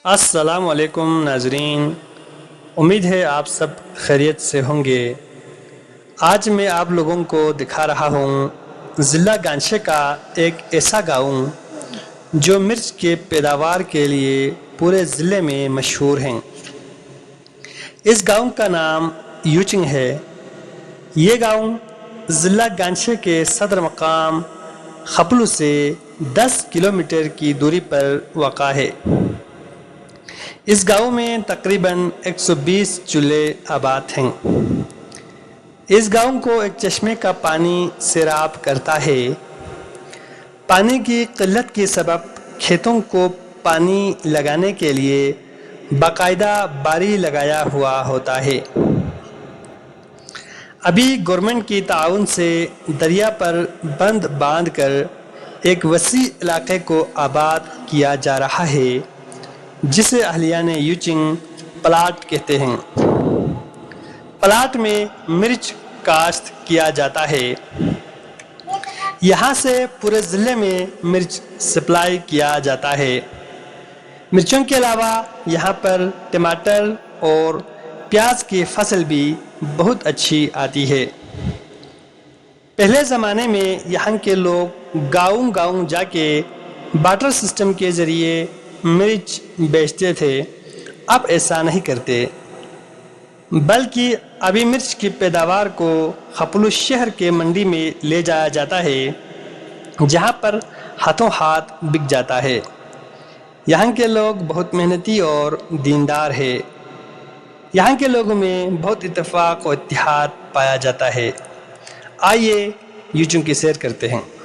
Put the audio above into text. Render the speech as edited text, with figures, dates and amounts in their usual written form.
السلام علیکم ناظرین، امید ہے آپ سب خیریت سے ہوں گے۔ آج میں آپ لوگوں کو دکھا رہا ہوں ضلع گانشے کا ایک ایسا گاؤں جو مرچ کے پیداوار کے لیے پورے ضلع میں مشہور ہیں۔ اس گاؤں کا نام یوچنگ ہے۔ یہ گاؤں ضلع گانشے کے صدر مقام خپلو سے 10 کلومیٹر کی دوری پر واقع ہے۔ اس گاؤں میں تقریباً 120 چولہے آباد ہیں۔ اس گاؤں کو ایک چشمے کا پانی سیراب کرتا ہے۔ پانی کی قلت کے سبب کھیتوں کو پانی لگانے کے لیے باقاعدہ باری لگایا ہوا ہوتا ہے۔ ابھی گورنمنٹ کی تعاون سے دریا پر بند باندھ کر ایک وسیع علاقے کو آباد کیا جا رہا ہے، جسے اہلیان یوچنگ پلاٹ کہتے ہیں۔ پلاٹ میں مرچ کاشت کیا جاتا ہے۔ یہاں سے پورے ضلع میں مرچ سپلائی کیا جاتا ہے۔ مرچوں کے علاوہ یہاں پر ٹماٹر اور پیاز کی فصل بھی بہت اچھی آتی ہے۔ پہلے زمانے میں یہاں کے لوگ گاؤں گاؤں جا کے بارٹر سسٹم کے ذریعے مرچ بیچتے تھے۔ اب ایسا نہیں کرتے، بلکہ ابھی مرچ کی پیداوار کو خپلو شہر کے منڈی میں لے جایا جاتا ہے، جہاں پر ہاتھوں ہاتھ بک جاتا ہے۔ یہاں کے لوگ بہت محنتی اور دیندار ہیں۔ یہاں کے لوگوں میں بہت اتفاق و اتحاد پایا جاتا ہے۔ آئیے یوچنگ کی سیر کرتے ہیں۔